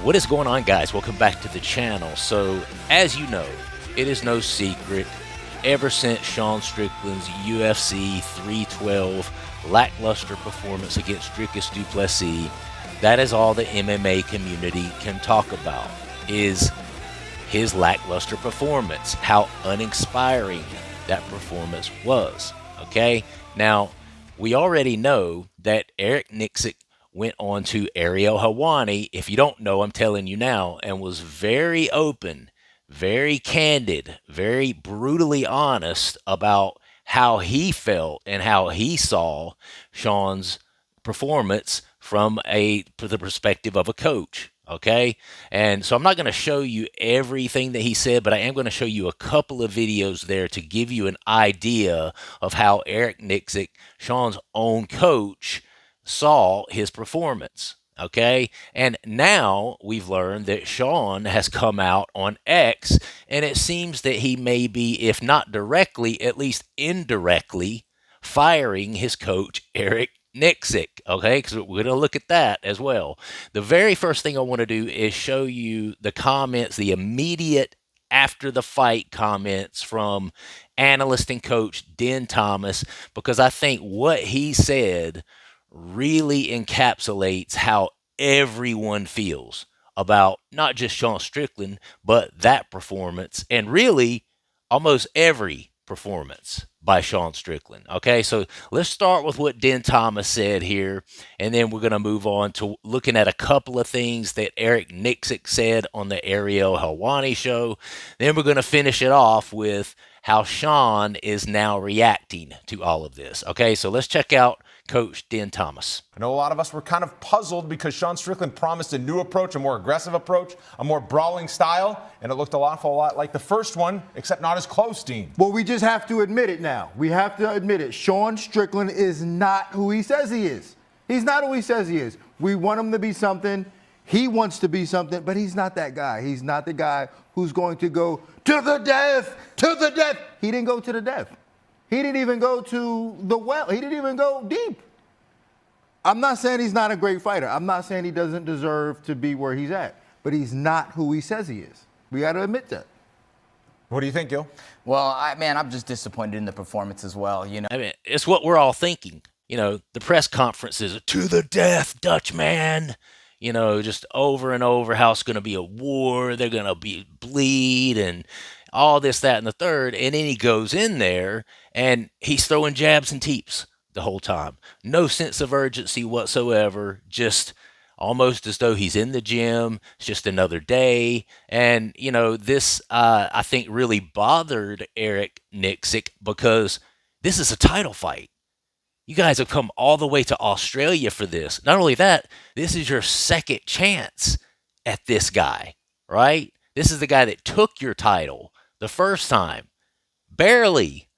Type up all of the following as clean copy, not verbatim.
What is going on, guys? Welcome back to the channel. So, as you know, it is no secret, ever since Sean Strickland's UFC 312 lackluster performance against Dricus du Plessis, that is all the MMA community can talk about, is his lackluster performance, how uninspiring that performance was. Okay? Now, we already know that Eric Nicksick went on to Ariel Helwani. If you don't know, I'm telling you now, and was very open, very candid, very brutally honest about how he felt and how he saw Sean's performance from the perspective of a coach. Okay. And so I'm not going to show you everything that he said, but I am going to show you a couple of videos there to give you an idea of how Eric Nicksick, Sean's own coach, saw his performance. Okay. And now we've learned that Sean has come out on X, and it seems that he may be, if not directly, at least indirectly firing his coach, Eric Nicksick. Okay. Because we're going to look at that as well. The very first thing I want to do is show you the comments, the immediate after the fight comments from analyst and coach Den Thomas, because I think what he said really encapsulates how everyone feels about not just Sean Strickland, but that performance, and really almost every performance by Sean Strickland. Okay, so let's start with what Den Thomas said here, and then we're going to move on to looking at a couple of things that Eric Nicksick said on the Ariel Helwani show. Then we're going to finish it off with how Sean is now reacting to all of this. Okay, so let's check out Coach Den Thomas. I know a lot of us were kind of puzzled because Sean Strickland promised a new approach, a more aggressive approach, a more brawling style, and it looked an awful lot like the first one, except not as close, Dean. Well, we just have to admit it now. We have to admit it. Sean Strickland is not who he says he is. He's not who he says he is. We want him to be something. He wants to be something, but he's not that guy. He's not the guy who's going to go to the death, to the death. He didn't go to the death. He didn't even go to the well. He didn't even go deep. I'm not saying he's not a great fighter. I'm not saying he doesn't deserve to be where he's at, but he's not who he says he is. We got to admit that. What do you think, Gil? Well, I'm just disappointed in the performance as well. You know, I mean, it's what we're all thinking. You know, the press conferences, to the death, Dutchman. You know, just over and over how it's going to be a war. They're going to be bleed and all this, that, and the third. And then he goes in there and he's throwing jabs and teeps the whole time. No sense of urgency whatsoever. Just almost as though he's in the gym. It's just another day. And, you know, this, I think, really bothered Eric Nicksick because this is a title fight. You guys have come all the way to Australia for this. Not only that, this is your second chance at this guy, right? This is the guy that took your title the first time, barely,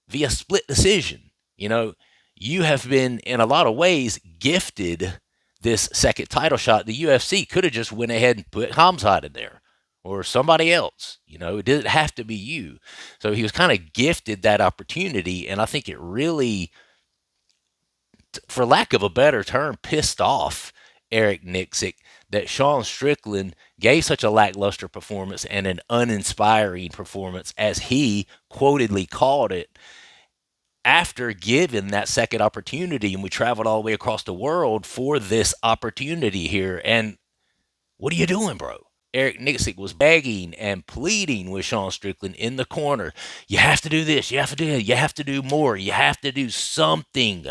via split decision. You know, you have been, in a lot of ways, gifted this second title shot. The UFC could have just went ahead and put Hamzat in there or somebody else. You know, it didn't have to be you. So he was kind of gifted that opportunity, and I think it really, for lack of a better term, pissed off Eric Nicksick that Sean Strickland gave such a lackluster performance and an uninspiring performance, as he quotedly called it, after given that second opportunity. And we traveled all the way across the world for this opportunity here. And what are you doing, bro? Eric Nicksick was begging and pleading with Sean Strickland in the corner. You have to do this. You have to do that. You have to do more. You have to do something.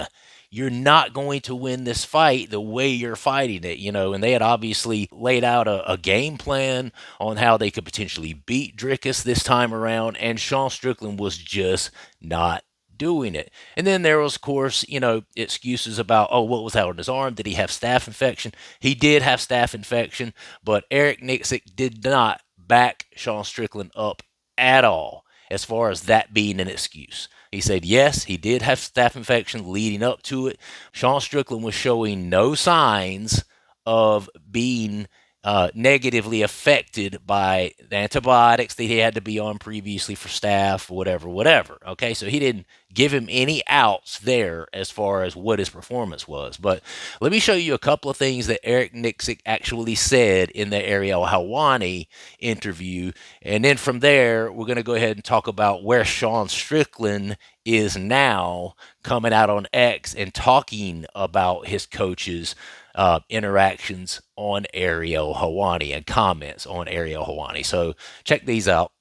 You're not going to win this fight the way you're fighting it, you know. And they had obviously laid out a game plan on how they could potentially beat Dricus this time around, and Sean Strickland was just not doing it. And then there was, of course, you know, excuses about, oh, what was that on his arm? Did he have staph infection? He did have staph infection, but Eric Nicksick did not back Sean Strickland up at all as far as that being an excuse. He said, yes, he did have staph infection leading up to it. Sean Strickland was showing no signs of being negatively affected by the antibiotics that he had to be on previously for staph, whatever. Okay, so he didn't give him any outs there as far as what his performance was. But let me show you a couple of things that Eric Nicksick actually said in the Ariel Helwani interview. And then from there, we're going to go ahead and talk about where Sean Strickland is now, coming out on X and talking about his coaches' interactions on Ariel Helwani and comments on Ariel Helwani. So check these out.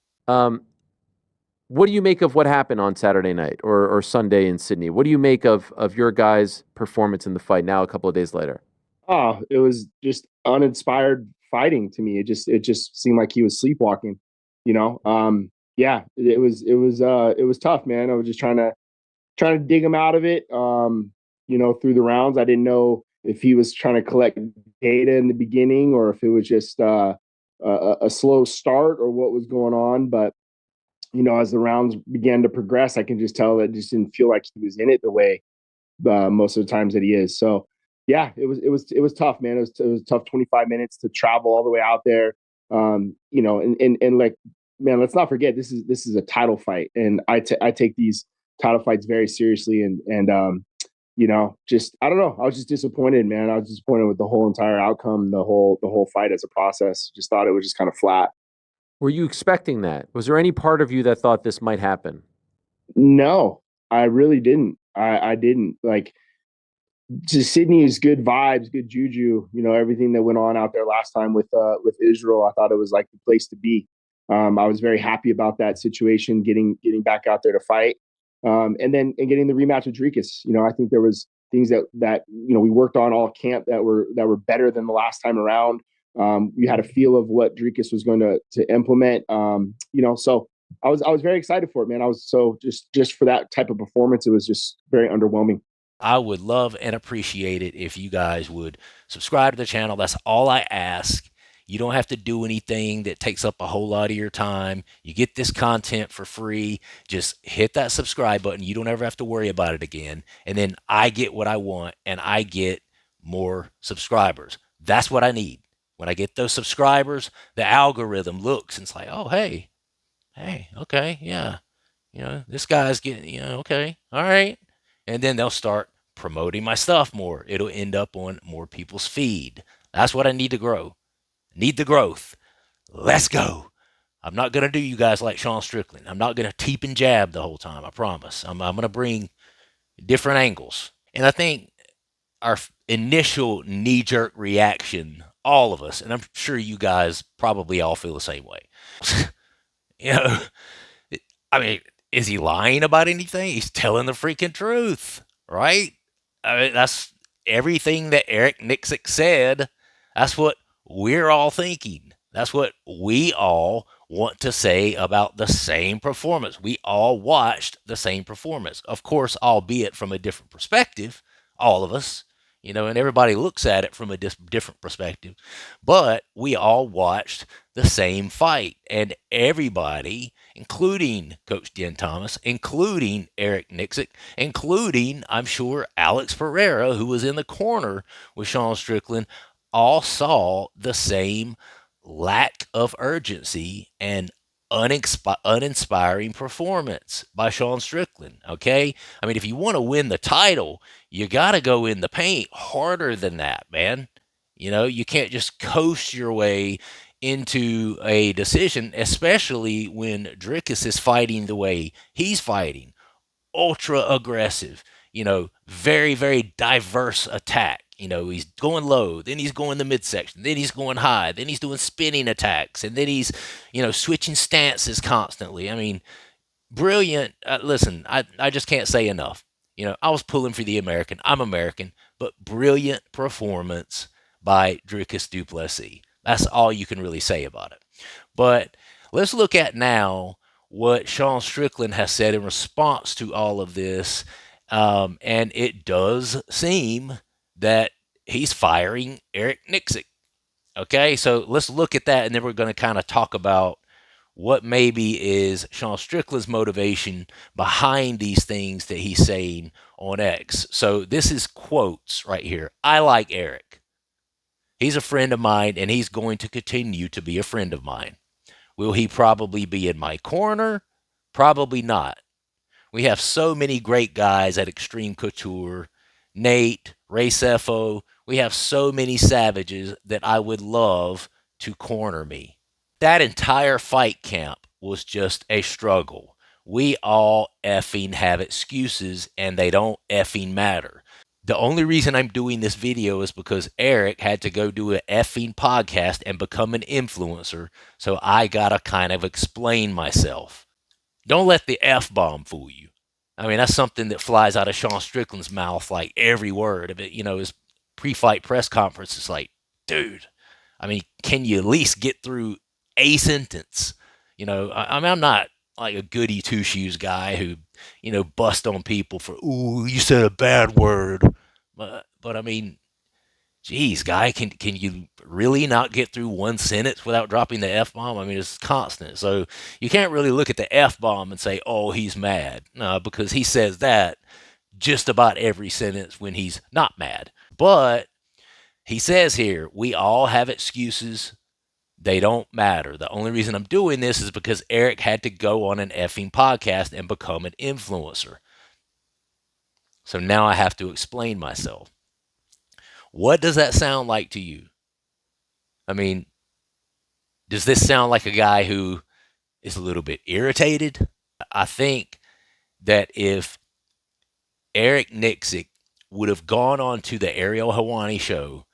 What do you make of what happened on Saturday night or Sunday in Sydney? What do you make of your guys' performance in the fight now a couple of days later? Oh, it was just uninspired fighting to me. It just seemed like he was sleepwalking, you know. Yeah, it was tough, man. I was just trying to dig him out of it. Through the rounds. I didn't know if he was trying to collect data in the beginning or if it was just a slow start or what was going on. But as the rounds began to progress, I can just tell that it just didn't feel like he was in it the way most of the times that he is. So yeah, it was tough, man. It was tough 25 minutes to travel all the way out there. And like, man, let's not forget this is a title fight, and I take these title fights very seriously, and just I don't know. I was just disappointed, man. I was disappointed with the whole entire outcome, the whole fight as a process. Just thought it was just kind of flat. Were you expecting that? Was there any part of you that thought this might happen? No, I really didn't. I didn't like. Just Sydney is good vibes, good juju. Everything that went on out there last time with Israel, I thought it was like the place to be. I was very happy about that situation, getting back out there to fight, and getting the rematch with Dricus. I think there was things that we worked on all camp that were better than the last time around. We had a feel of what Dricus was going to implement. So I was very excited for it, man. I was so just for that type of performance, it was just very underwhelming. I would love and appreciate it if you guys would subscribe to the channel. That's all I ask. You don't have to do anything that takes up a whole lot of your time. You get this content for free. Just hit that subscribe button. You don't ever have to worry about it again. And then I get what I want, and I get more subscribers. That's what I need. When I get those subscribers, the algorithm looks and it's like, oh, hey, okay, yeah. This guy's getting, okay, all right. And then they'll start promoting my stuff more. It'll end up on more people's feed. That's what I need to grow. Need the growth. Let's go. I'm not going to do you guys like Sean Strickland. I'm not going to teep and jab the whole time. I promise. I'm going to bring different angles. And I think our initial knee-jerk reaction, all of us, and I'm sure you guys probably all feel the same way. you know, I mean, is he lying about anything? He's telling the freaking truth, right? I mean, that's everything that Eric Nicksick said. That's what we're all thinking. That's what we all want to say about the same performance. We all watched the same performance. Of course, albeit from a different perspective, all of us, and everybody looks at it from a different perspective. But we all watched the same fight. And everybody, including Coach Den Thomas, including Eric Nicksick, including, I'm sure, Alex Pereira, who was in the corner with Sean Strickland, all saw the same lack of urgency and uninspiring performance by Sean Strickland. Okay? I mean, if you want to win the title, you got to go in the paint harder than that, man. You can't just coast your way into a decision, especially when Dricus is fighting the way he's fighting. Ultra aggressive, very, very diverse attack. He's going low, then he's going the midsection, then he's going high, then he's doing spinning attacks, and then he's, switching stances constantly. I mean, brilliant. Listen, I just can't say enough. I was pulling for the American. I'm American, but brilliant performance by Dricus du Plessis. That's all you can really say about it. But let's look at now what Sean Strickland has said in response to all of this. And it does seem that he's firing Eric Nicksick. Okay, so let's look at that, and then we're going to kind of talk about what maybe is Sean Strickland's motivation behind these things that he's saying on X. So this is quotes right here. I like Eric. He's a friend of mine, and he's going to continue to be a friend of mine. Will he probably be in my corner? Probably not. We have so many great guys at Extreme Couture. Nate, Ray Sefo. We have so many savages that I would love to corner me. That entire fight camp was just a struggle. We all effing have excuses, and they don't effing matter. The only reason I'm doing this video is because Eric had to go do an effing podcast and become an influencer, so I gotta kind of explain myself. Don't let the F-bomb fool you. I mean, that's something that flies out of Sean Strickland's mouth, like every word of it. His pre-fight press conference is like, dude, I mean, can you at least get through a sentence? I mean, I'm not like a goody two-shoes guy who, bust on people for, ooh, you said a bad word. But I mean, geez, guy, can you really not get through one sentence without dropping the F-bomb? I mean, it's constant. So you can't really look at the F-bomb and say, oh, he's mad. No, because he says that just about every sentence when he's not mad. But he says here, we all have excuses. They don't matter. The only reason I'm doing this is because Eric had to go on an effing podcast and become an influencer. So now I have to explain myself. What does that sound like to you? I mean, does this sound like a guy who is a little bit irritated? I think that if Eric Nicksick would have gone on to the Ariel Helwani show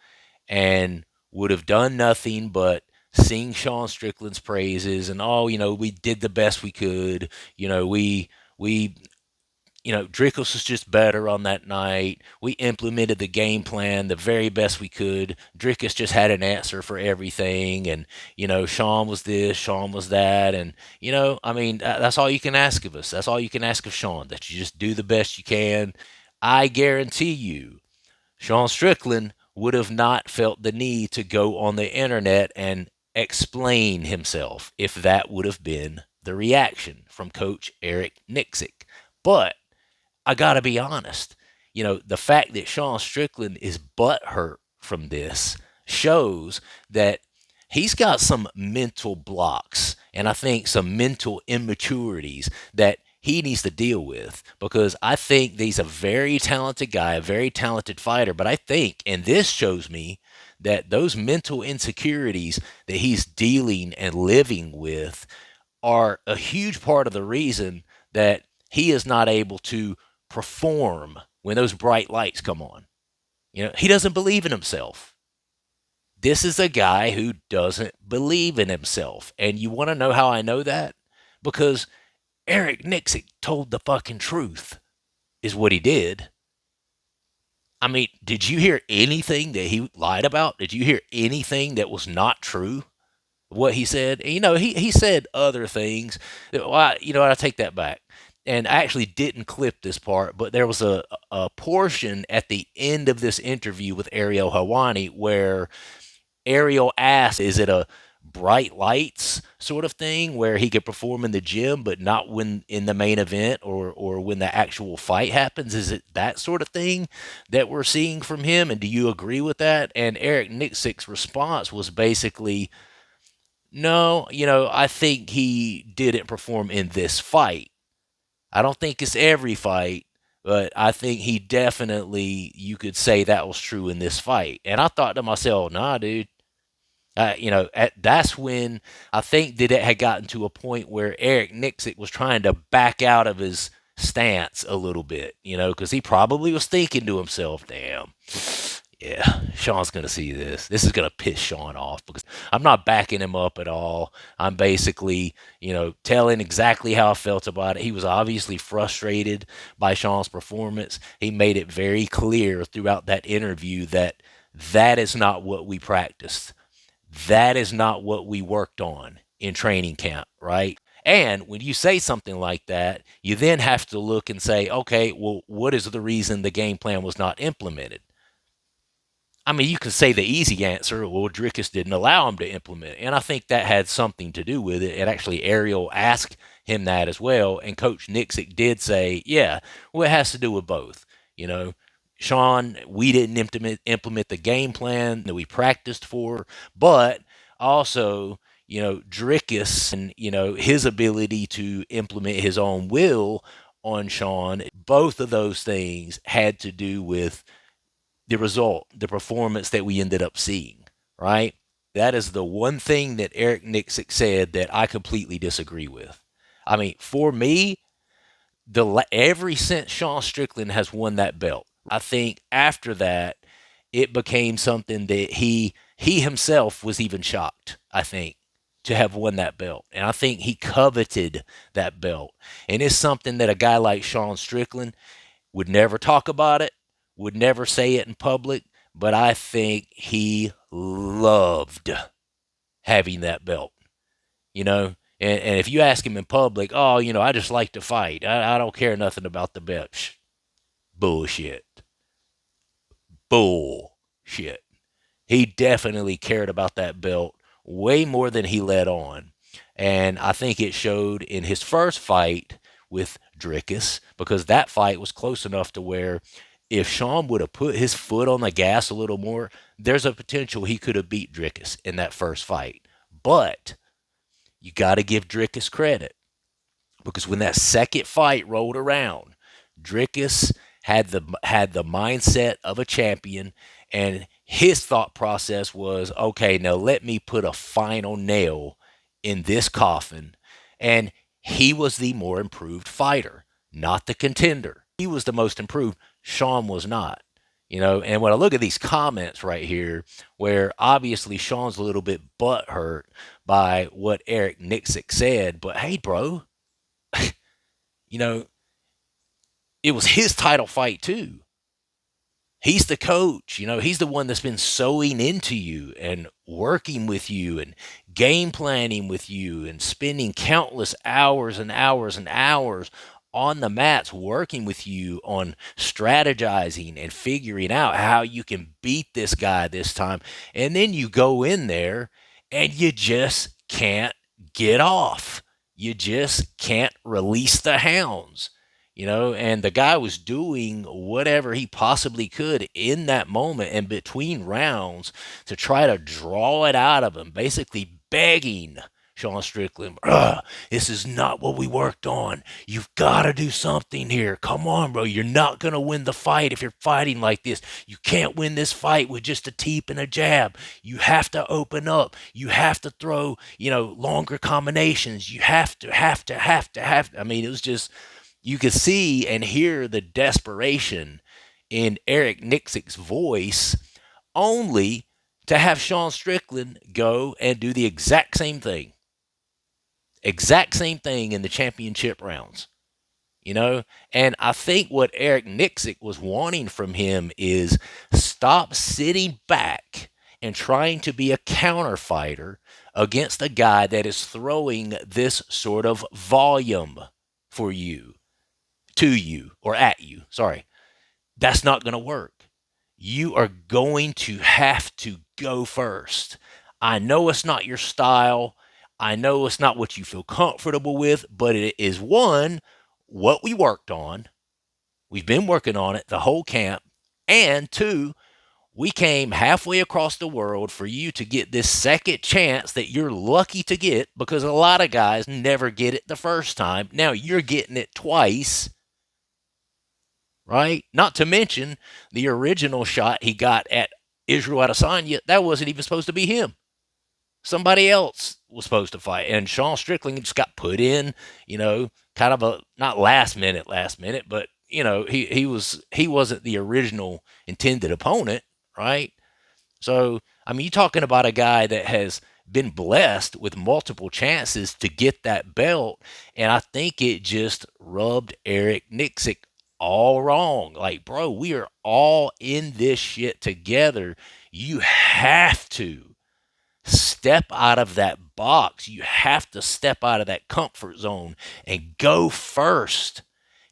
and would have done nothing but sing Sean Strickland's praises and, oh, we did the best we could. Drickles was just better on that night. We implemented the game plan the very best we could. Drickles just had an answer for everything. And, Sean was this, Sean was that. And, I mean, that's all you can ask of us. That's all you can ask of Sean, that you just do the best you can. I guarantee you, Sean Strickland would have not felt the need to go on the internet and explain himself if that would have been the reaction from Coach Eric Nicksick. But I got to be honest. The fact that Sean Strickland is butthurt from this shows that he's got some mental blocks and I think some mental immaturities that he needs to deal with, because I think he's a very talented guy, a very talented fighter. But I think, and this shows me, that those mental insecurities that he's dealing and living with are a huge part of the reason that he is not able to perform when those bright lights come on. He doesn't believe in himself. This is a guy who doesn't believe in himself. And you want to know how I know that? Because Eric Nicksick told the fucking truth, is what he did. I mean, did you hear anything that he lied about? Did you hear anything that was not true? What he said? He said other things. Well, I take that back. And I actually didn't clip this part, but there was a portion at the end of this interview with Ariel Helwani where Ariel asked, is it a bright lights sort of thing where he could perform in the gym but not when in the main event or when the actual fight happens? Is it that sort of thing that we're seeing from him? And do you agree with that? And Eric Nicksick's response was basically, no, I think he didn't perform in this fight. I don't think it's every fight, but I think he definitely, you could say that was true in this fight. And I thought to myself, nah, dude. That's when I think that it had gotten to a point where Eric Nicksick was trying to back out of his stance a little bit, because he probably was thinking to himself, damn, yeah, Sean's going to see this. This is going to piss Sean off because I'm not backing him up at all. I'm basically, telling exactly how I felt about it. He was obviously frustrated by Sean's performance. He made it very clear throughout that interview that is not what we practiced. That is not what we worked on in training camp, right? And when you say something like that, you then have to look and say, okay, well, what is the reason the game plan was not implemented? I mean, you could say the easy answer, well, Drickus didn't allow him to implement it. And I think that had something to do with it. And actually, Ariel asked him that as well. And Coach Nicksick did say, yeah, well, it has to do with both. Sean, we didn't implement the game plan that we practiced for, but also, Drickus and, his ability to implement his own will on Sean, both of those things had to do with the result, the performance that we ended up seeing, right? That is the one thing that Eric Nicksick said that I completely disagree with. I mean, for me, every since Sean Strickland has won that belt, I think after that it became something that he himself was even shocked, I think, to have won that belt. And I think he coveted that belt. And it's something that a guy like Sean Strickland would never talk about it, would never say it in public, but I think he loved having that belt, you know. And if you ask him in public, oh, I just like to fight. I don't care nothing about the belt. Bullshit. Bullshit. He definitely cared about that belt way more than he let on. And I think it showed in his first fight with Drickus, because that fight was close enough to where if Sean would have put his foot on the gas a little more, there's a potential he could have beat Drickus in that first fight. But you got to give Drickus credit, because when that second fight rolled around, Drickus had the mindset of a champion, and his thought process was, okay, now let me put a final nail in this coffin. And he was the more improved fighter, not the contender. He was the most improved. Sean was not. And when I look at these comments right here, where obviously Sean's a little bit butthurt by what Eric Nicksick said, but hey, bro, it was his title fight too. He's the coach, he's the one that's been sewing into you and working with you and game planning with you and spending countless hours and hours and hours on the mats working with you on strategizing and figuring out how you can beat this guy this time. And then you go in there and you just can't get off. You just can't release the hounds. And the guy was doing whatever he possibly could in that moment and between rounds to try to draw it out of him, basically begging Sean Strickland, this is not what we worked on. You've got to do something here. Come on, bro. You're not going to win the fight if you're fighting like this. You can't win this fight with just a teep and a jab. You have to open up. You have to throw, longer combinations. You have to. I mean, it was just, you could see and hear the desperation in Eric Nicksick's voice, only to have Sean Strickland go and do the exact same thing. Exact same thing in the championship rounds. And I think what Eric Nicksick was wanting from him is stop sitting back and trying to be a counter fighter against a guy that is throwing this sort of volume for you. To you, or at you, sorry. That's not going to work. You are going to have to go first. I know it's not your style. I know it's not what you feel comfortable with, but it is, one, what we worked on. We've been working on it the whole camp. And two, we came halfway across the world for you to get this second chance that you're lucky to get, because a lot of guys never get it the first time. Now you're getting it twice. Right? Not to mention the original shot he got at Israel Adesanya, that wasn't even supposed to be him. Somebody else was supposed to fight. And Sean Strickland just got put in, kind of a, not last minute, but, he wasn't the original intended opponent, right? So, I mean, you're talking about a guy that has been blessed with multiple chances to get that belt, and I think it just rubbed Eric Nicksick all wrong. Like, bro, we are all in this shit together. You have to step out of that box. You have to step out of that comfort zone and go first.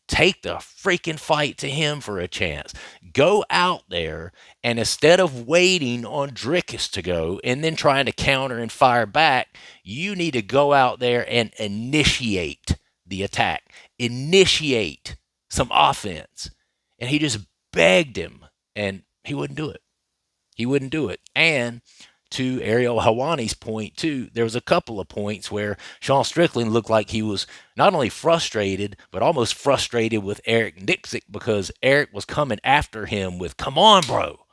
Take the freaking fight to him for a chance. Go out there, and instead of waiting on Drickus to go and then trying to counter and fire back, you need to go out there and initiate the attack. Initiate some offense. And he just begged him And he wouldn't do it. He wouldn't do it. And to Ariel Hawani's point, too, there was a couple of points where Sean Strickland looked like he was not only frustrated, but almost frustrated with Eric Nicksick because Eric was coming after him with, come on, bro.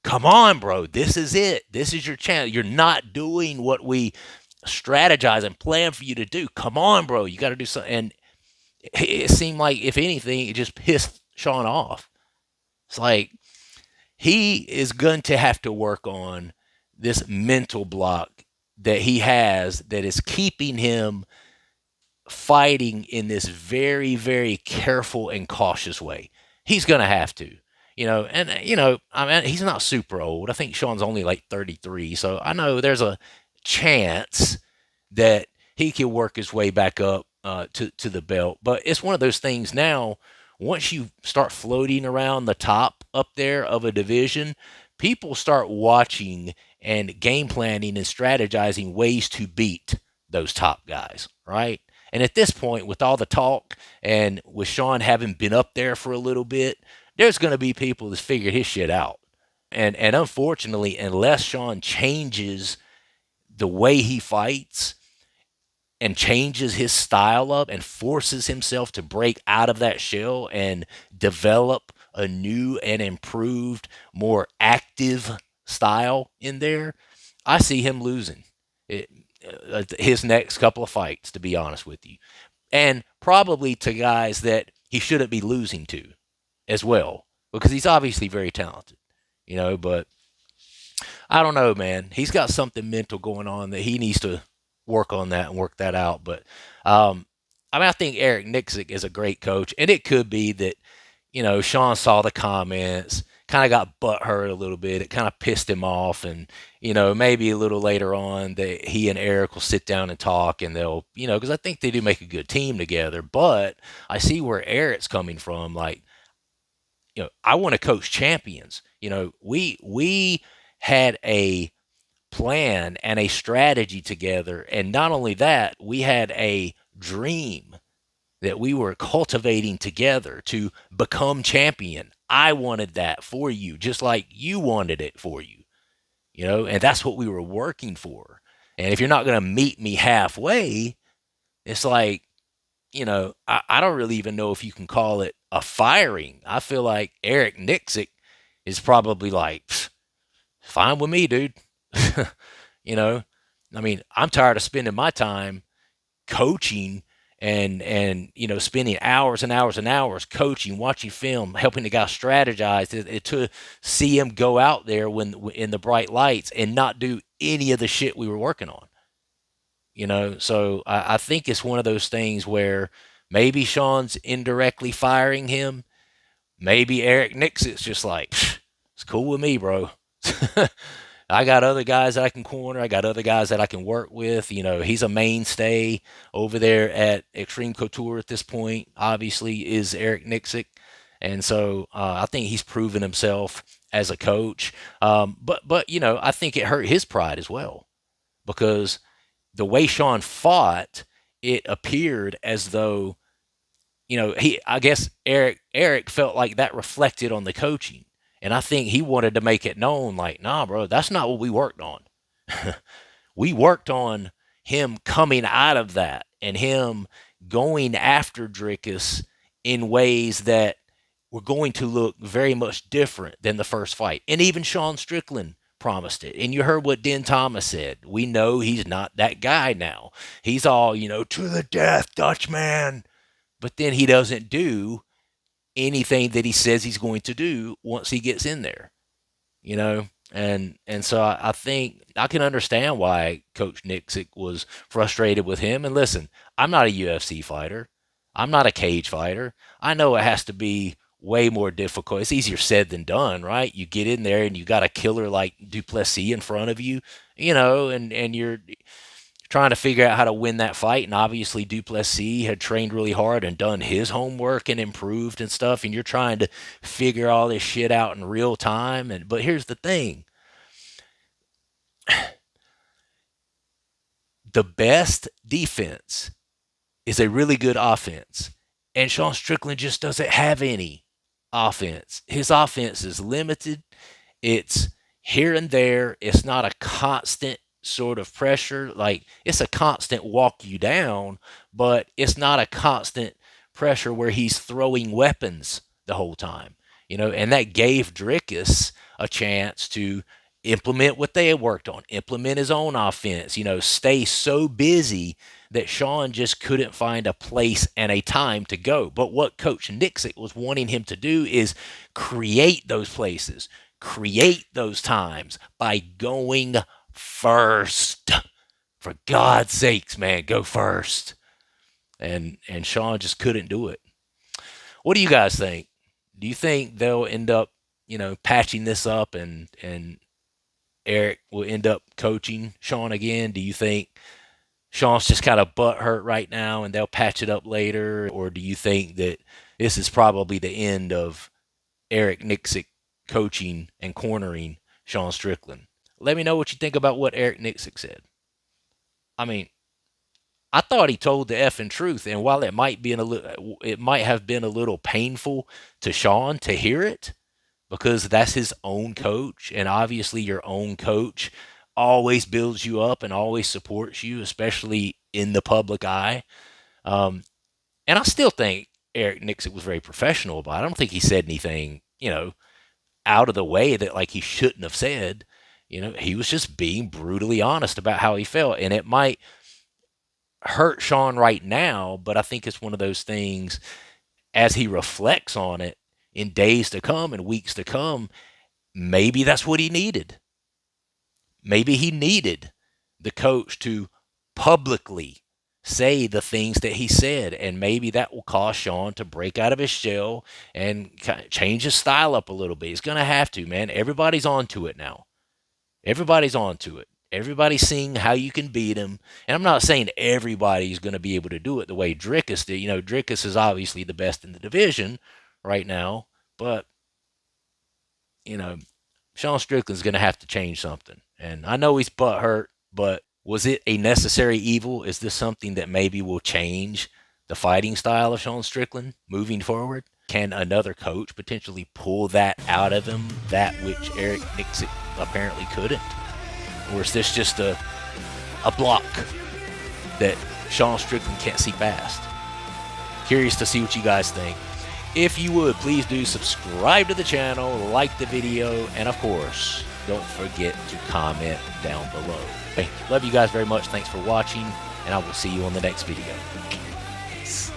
Come on, bro. This is it. This is your chance. You're not doing what we strategize and plan for you to do. Come on, bro. You got to do something. And it seemed like, if anything, it just pissed Sean off. It's like he is going to have to work on this mental block that he has that is keeping him fighting in this very, very careful and cautious way. He's going to have to. I mean, he's not super old. I think Sean's only like 33. So I know there's a chance that he can work his way back up to the belt. But it's one of those things now, once you start floating around the top up there of a division, people start watching and game planning and strategizing ways to beat those top guys, right? And at this point, with all the talk and with Sean having been up there for a little bit, there's going to be people that's figured his shit out. And unfortunately, unless Sean changes the way he fights and changes his style up and forces himself to break out of that shell and develop a new and improved, more active style in there, I see him losing his next couple of fights, to be honest with you. And probably to guys that he shouldn't be losing to as well, because he's obviously very talented, but I don't know, man. He's got something mental going on that he needs to work on that and work that out. But I think Eric Nicksick is a great coach, and it could be that, Sean saw the comments, kind of got butthurt a little bit. It kind of pissed him off, and, maybe a little later on that he and Eric will sit down and talk, and they'll, because I think they do make a good team together. But I see where Eric's coming from. Like, I want to coach champions. We had a plan and a strategy together. And not only that, we had a dream that we were cultivating together to become champion. I wanted that for you, just like you wanted it for you, and that's what we were working for. And if you're not going to meet me halfway, it's like, I don't really even know if you can call it a firing. I feel like Eric Nicksick is probably like, fine with me, dude. I mean, I'm tired of spending my time coaching and spending hours and hours and hours coaching, watching film, helping the guy strategize to see him go out there when in the bright lights and not do any of the shit we were working on. So I think it's one of those things where maybe Sean's indirectly firing him. Maybe Eric Nicksick's just like, it's cool with me, bro. I got other guys that I can corner. I got other guys that I can work with. He's a mainstay over there at Extreme Couture at this point, obviously, is Eric Nicksick. And so I think he's proven himself as a coach. But I think it hurt his pride as well, because the way Sean fought, it appeared as though, I guess Eric felt like that reflected on the coaching. And I think he wanted to make it known, like, nah, bro, that's not what we worked on. We worked on him coming out of that and him going after Drickus in ways that were going to look very much different than the first fight. And even Sean Strickland promised it. And you heard what Den Thomas said. We know he's not that guy now. He's all, to the death, Dutchman. But then he doesn't do anything that he says he's going to do once he gets in there, and so I think I can understand why Coach Nicksick was frustrated with him. And listen, I'm not a UFC fighter. I'm not a cage fighter. I know it has to be way more difficult. It's easier said than done, right? You get in there and you got a killer like Duplessis in front of you, and you're trying to figure out how to win that fight. And obviously Duplessis had trained really hard and done his homework and improved and stuff. And you're trying to figure all this shit out in real time. But here's the thing. The best defense is a really good offense. And Sean Strickland just doesn't have any. offense. His offense is limited. It's here and there. It's not a constant sort of pressure. Like, it's a constant walk you down, but it's not a constant pressure where he's throwing weapons the whole time. And that gave Drickus a chance to implement what they had worked on, implement his own offense, stay so busy that Sean just couldn't find a place and a time to go. But what Coach Nicksick was wanting him to do is create those places, create those times by going first. For God's sakes, man, go first. And Sean just couldn't do it. What do you guys think? Do you think they'll end up, patching this up and Eric will end up coaching Sean again? Do you think Sean's just kind of butthurt right now and they'll patch it up later? Or do you think that this is probably the end of Eric Nicksick coaching and cornering Sean Strickland? Let me know what you think about what Eric Nicksick said. I mean, I thought he told the effing truth, and while it might have been a little painful to Sean to hear it, because that's his own coach, and obviously your own coach always builds you up and always supports you, especially in the public eye. And I still think Eric Nicksick was very professional about it. I don't think he said anything, out of the way that like he shouldn't have said. He was just being brutally honest about how he felt, and it might hurt Sean right now, but I think it's one of those things as he reflects on it in days to come and weeks to come, maybe that's what he needed. Maybe he needed the coach to publicly say the things that he said, and maybe that will cause Sean to break out of his shell and change his style up a little bit. He's going to have to, man. Everybody's onto it now. Everybody's onto it. Everybody's seeing how you can beat him. And I'm not saying everybody's going to be able to do it the way Drickus did. Drickus is obviously the best in the division right now. But, Sean Strickland's going to have to change something. And I know he's butthurt, but was it a necessary evil? Is this something that maybe will change the fighting style of Sean Strickland moving forward? Can another coach potentially pull that out of him, that which Eric Nicksick apparently couldn't? Or is this just a block that Sean Strickland can't see past? Curious to see what you guys think. If you would, please do subscribe to the channel, like the video, and of course, don't forget to comment down below. Love you guys very much. Thanks for watching, and I will see you on the next video. Peace.